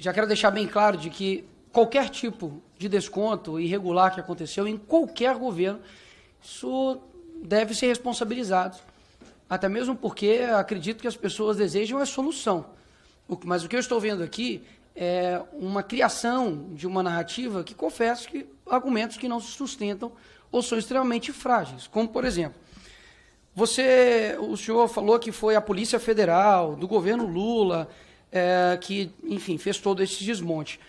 já quero deixar bem claro de que qualquer tipo de desconto irregular que aconteceu em qualquer governo, isso deve ser responsabilizado. Até mesmo porque acredito que as pessoas desejam a solução. Mas o que eu estou vendo aqui é uma criação de uma narrativa que confesso que argumentos que não se sustentam ou são extremamente frágeis. Como, por exemplo, o senhor falou que foi a Polícia Federal, do governo Lula, que, enfim, fez todo esse desmonte.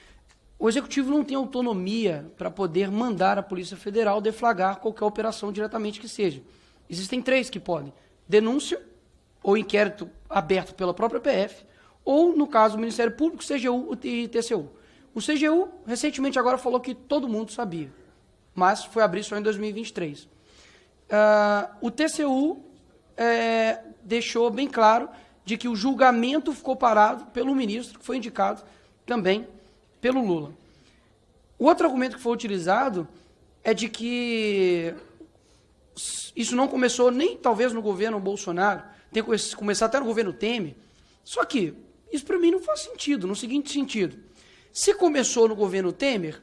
O Executivo não tem autonomia para poder mandar a Polícia Federal deflagrar qualquer operação diretamente que seja. Existem 3 que podem: denúncia ou inquérito aberto pela própria PF, ou, no caso, o Ministério Público, CGU e TCU. O CGU, recentemente, agora falou que todo mundo sabia, mas foi abrir só em 2023. O TCU deixou bem claro de que o julgamento ficou parado pelo ministro, que foi indicado também pelo Lula. O outro argumento que foi utilizado é de que isso não começou nem talvez no governo Bolsonaro, tem que começar até no governo Temer. Só que isso para mim não faz sentido, no seguinte sentido: se começou no governo Temer,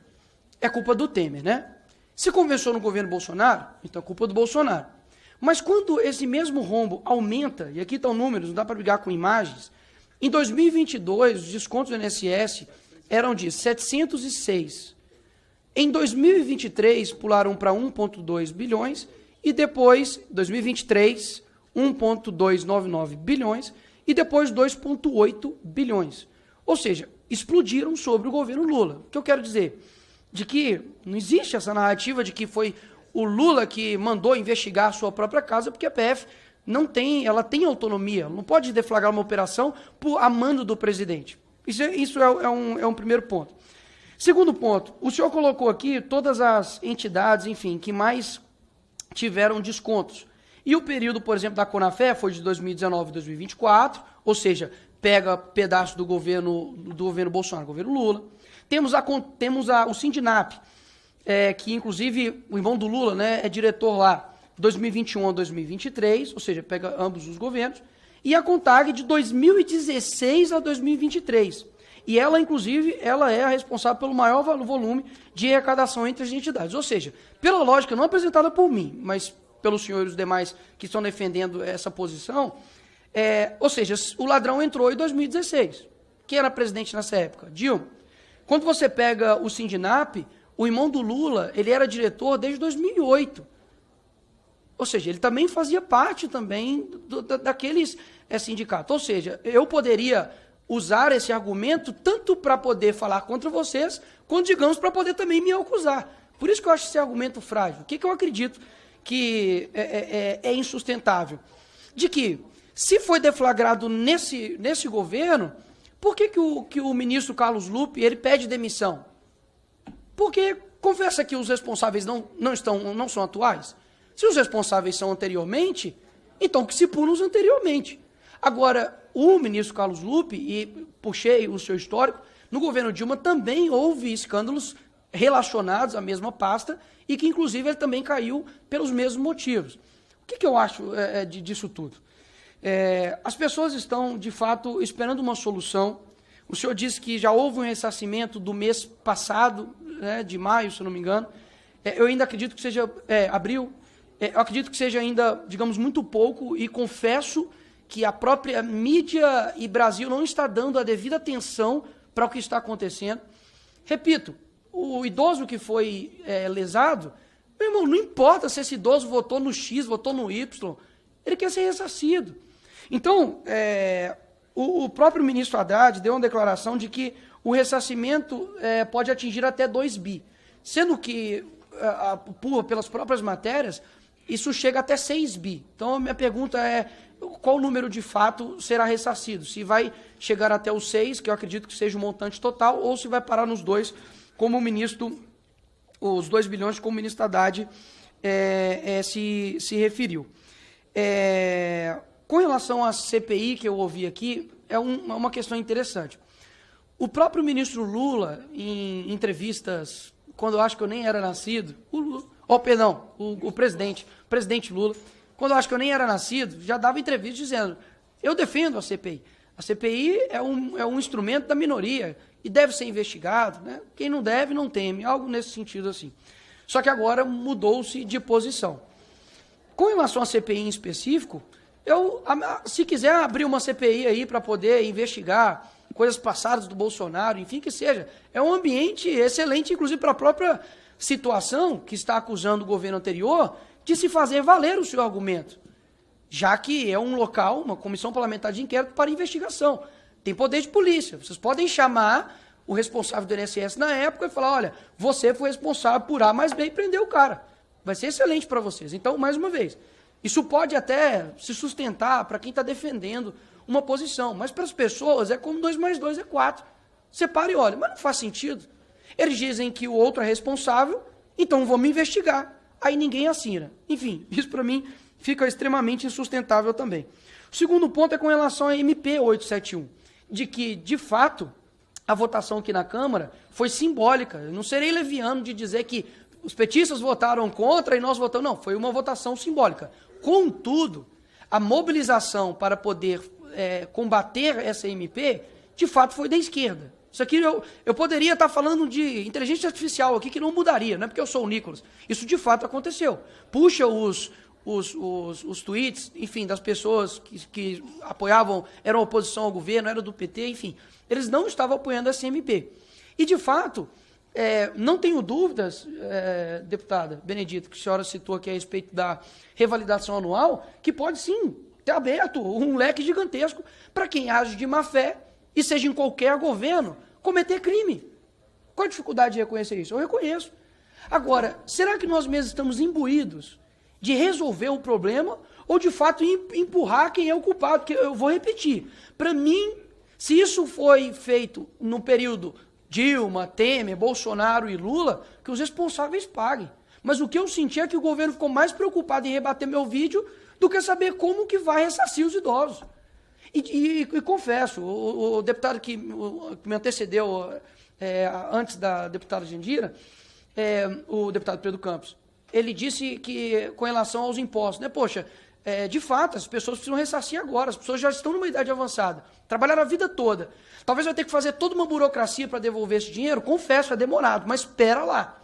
é culpa do Temer, né? Se começou no governo Bolsonaro, então é culpa do Bolsonaro. Mas quando esse mesmo rombo aumenta, e aqui estão números, não dá para brigar com imagens, em 2022 os descontos do INSS eram de 706. Em 2023 pularam para 1,2 bilhões e depois, 2023, 1,299 bilhões e depois 2,8 bilhões. Ou seja, explodiram sobre o governo Lula. O que eu quero dizer? De que não existe essa narrativa de que foi o Lula que mandou investigar a sua própria casa, porque a PF ela tem autonomia, não pode deflagrar uma operação a mando do presidente. Isso é um primeiro ponto. Segundo ponto, o senhor colocou aqui todas as entidades, enfim, que mais tiveram descontos. E o período, por exemplo, da Conafé foi de 2019 a 2024, ou seja, pega pedaço do governo Bolsonaro, governo Lula. Temos o Sindinap, que inclusive o irmão do Lula, né, é diretor lá, 2021 a 2023, ou seja, pega ambos os governos, e a CONTAG de 2016 a 2023. E ela, inclusive, ela é a responsável pelo maior volume de arrecadação entre as entidades. Ou seja, pela lógica não apresentada por mim, mas pelos senhores e os demais que estão defendendo essa posição, ou seja, o ladrão entrou em 2016. Quem era presidente nessa época? Dilma. Quando você pega o Sindinap, o irmão do Lula, ele era diretor desde 2008. Ou seja, ele também fazia parte também daqueles sindicatos. Ou seja, eu poderia usar esse argumento tanto para poder falar contra vocês, quanto, digamos, para poder também me acusar. Por isso que eu acho esse argumento frágil. O que eu acredito que é insustentável? De que, se foi deflagrado nesse governo, por que o ministro Carlos Lupe ele pede demissão? Porque confessa que os responsáveis não são atuais. Se os responsáveis são anteriormente, então que se pulam os anteriormente. Agora, o ministro Carlos Lupe, e puxei o seu histórico, no governo Dilma também houve escândalos relacionados à mesma pasta e que, inclusive, ele também caiu pelos mesmos motivos. O que eu acho disso tudo? As pessoas estão, de fato, esperando uma solução. O senhor disse que já houve um ressarcimento do mês passado, né, de maio, se eu não me engano. Eu ainda acredito que seja abril. Eu acredito que seja ainda, digamos, muito pouco, e confesso que a própria mídia e Brasil não está dando a devida atenção para o que está acontecendo. Repito, o idoso que foi lesado, meu irmão, não importa se esse idoso votou no X, votou no Y, ele quer ser ressarcido. Então, o próprio ministro Haddad deu uma declaração de que o ressarcimento pode atingir até 2 bi, sendo que, pelas próprias matérias, isso chega até 6 bi. Então, a minha pergunta é: qual número de fato será ressarcido? Se vai chegar até os 6, que eu acredito que seja o montante total, ou se vai parar nos 2, como o ministro, os 2 bilhões, como o ministro Haddad se referiu. Com relação à CPI que eu ouvi aqui, é uma questão interessante. O próprio ministro Lula, em entrevistas, quando eu acho que eu nem era nascido, o presidente Lula, quando eu acho que eu nem era nascido, já dava entrevista dizendo: eu defendo a CPI. A CPI é um instrumento da minoria, e deve ser investigado, né? Quem não deve, não teme, algo nesse sentido assim. Só que agora mudou-se de posição. Com relação à CPI em específico, se quiser abrir uma CPI aí para poder investigar coisas passadas do Bolsonaro, enfim, que seja, é um ambiente excelente, inclusive para a própria situação que está acusando o governo anterior de se fazer valer o seu argumento, já que é um local, uma comissão parlamentar de inquérito para investigação. Tem poder de polícia. Vocês podem chamar o responsável do INSS na época e falar, olha, você foi responsável por A mais B e prendeu o cara. Vai ser excelente para vocês. Então, mais uma vez, isso pode até se sustentar para quem está defendendo uma posição, mas para as pessoas é como 2 mais 2 é 4. Você para e olha, mas não faz sentido. Eles dizem que o outro é responsável, então vamos investigar. Aí ninguém assina. Enfim, isso para mim fica extremamente insustentável também. O segundo ponto é com relação à MP 871, de que, de fato, a votação aqui na Câmara foi simbólica. Eu não serei leviano de dizer que os petistas votaram contra e nós votamos. Não, foi uma votação simbólica. Contudo, a mobilização para poder combater essa MP, de fato, foi da esquerda. Isso aqui eu poderia estar falando de inteligência artificial aqui que não mudaria, não é porque eu sou o Nicolas. Isso de fato aconteceu. Puxa os tweets, enfim, das pessoas que apoiavam, eram oposição ao governo, eram do PT, enfim. Eles não estavam apoiando essa MP. E, de fato, não tenho dúvidas, deputada Benedita, que a senhora citou aqui a respeito da revalidação anual, que pode sim ter aberto um leque gigantesco para quem age de má fé e seja em qualquer governo, cometer crime. Qual a dificuldade de reconhecer isso? Eu reconheço. Agora, será que nós mesmos estamos imbuídos de resolver o problema ou, de fato, empurrar quem é o culpado? Porque eu vou repetir. Para mim, se isso foi feito no período Dilma, Temer, Bolsonaro e Lula, que os responsáveis paguem. Mas o que eu senti é que o governo ficou mais preocupado em rebater meu vídeo do que saber como que vai ressarcir os idosos. E confesso, o deputado que me antecedeu antes da deputada Jandira, o deputado Pedro Campos, ele disse que, com relação aos impostos, né, poxa, de fato, as pessoas precisam ressarcir agora, as pessoas já estão numa idade avançada, trabalharam a vida toda. Talvez vai ter que fazer toda uma burocracia para devolver esse dinheiro, confesso, é demorado, mas espera lá.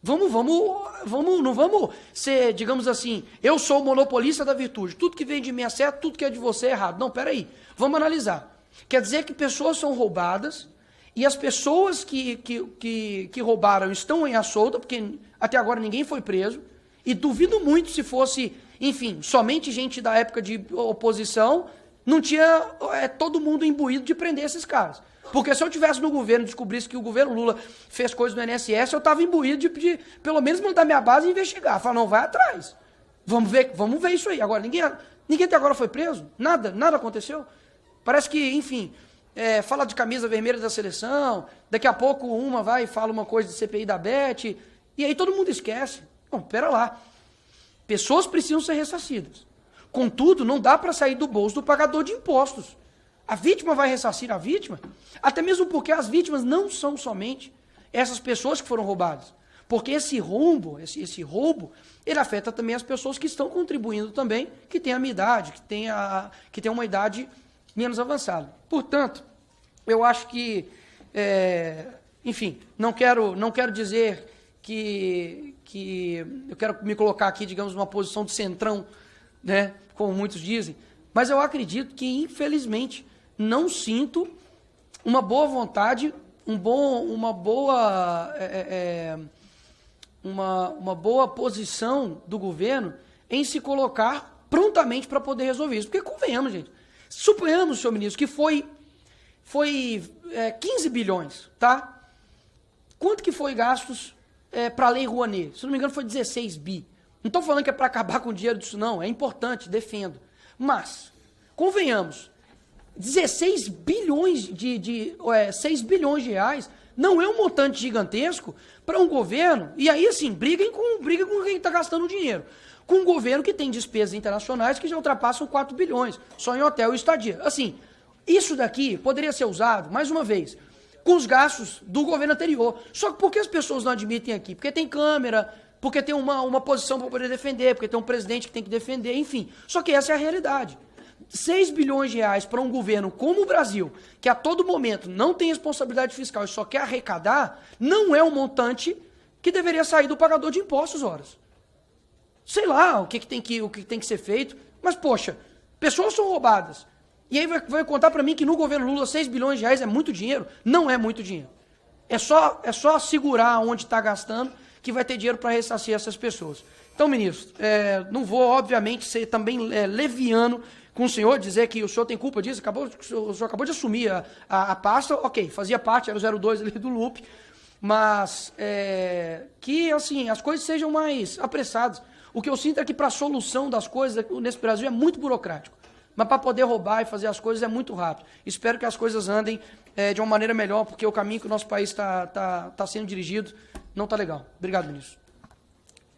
Não vamos ser, digamos assim, eu sou o monopolista da virtude, tudo que vem de mim é certo, tudo que é de você é errado. Não, peraí, vamos analisar. Quer dizer que pessoas são roubadas e as pessoas que roubaram estão em solta, porque até agora ninguém foi preso, e duvido muito se fosse, enfim, somente gente da época de oposição, não tinha todo mundo imbuído de prender esses caras. Porque se eu estivesse no governo e descobrisse que o governo Lula fez coisas no INSS, eu estava imbuído de pelo menos mandar minha base investigar. Falar, não, vai atrás. Vamos ver isso aí. Agora, ninguém até agora foi preso? Nada aconteceu. Parece que, enfim, fala de camisa vermelha da seleção, daqui a pouco uma vai e fala uma coisa de CPI da Beth, e aí todo mundo esquece. Não, pera lá. Pessoas precisam ser ressarcidas. Contudo, não dá para sair do bolso do pagador de impostos. A vítima vai ressarcir a vítima, até mesmo porque as vítimas não são somente essas pessoas que foram roubadas. Porque esse roubo, ele afeta também as pessoas que estão contribuindo também, que têm a minha idade, que têm uma idade menos avançada. Portanto, eu acho que, enfim, não quero dizer que eu quero me colocar aqui, digamos, numa posição de centrão, né, como muitos dizem, mas eu acredito que, infelizmente, não sinto uma boa vontade, uma boa posição do governo em se colocar prontamente para poder resolver isso. Porque convenhamos, gente, suponhamos, senhor ministro, que foi 15 bilhões, tá? Quanto que foi gastos para a Lei Rouanet? Se não me engano, foi 16 bi. Não estou falando que é para acabar com o dinheiro disso, não. É importante, defendo. Mas, convenhamos, 16 bilhões 6 bilhões de reais não é um montante gigantesco para um governo, e aí, assim, briga com quem está gastando dinheiro. Com um governo que tem despesas internacionais que já ultrapassam 4 bilhões, só em hotel e estadia. Assim, isso daqui poderia ser usado, mais uma vez, com os gastos do governo anterior. Só que por que as pessoas não admitem aqui? Porque tem câmera, porque tem uma posição para poder defender, porque tem um presidente que tem que defender, enfim. Só que essa é a realidade. 6 bilhões de reais para um governo como o Brasil, que a todo momento não tem responsabilidade fiscal e só quer arrecadar, não é um montante que deveria sair do pagador de impostos, horas. Sei lá o que tem que ser feito, mas, poxa, pessoas são roubadas. E aí vai contar para mim que no governo Lula 6 bilhões de reais é muito dinheiro? Não é muito dinheiro. É só segurar onde está gastando que vai ter dinheiro para ressarcir essas pessoas. Então, ministro, não vou, obviamente, ser também leviano com o senhor, dizer que o senhor tem culpa disso, o senhor acabou de assumir a pasta, ok, fazia parte, era o 02 ali do Lupe, mas que, assim, as coisas sejam mais apressadas. O que eu sinto é que para a solução das coisas nesse Brasil é muito burocrático, mas para poder roubar e fazer as coisas é muito rápido. Espero que as coisas andem de uma maneira melhor, porque o caminho que o nosso país está sendo dirigido não está legal. Obrigado, ministro.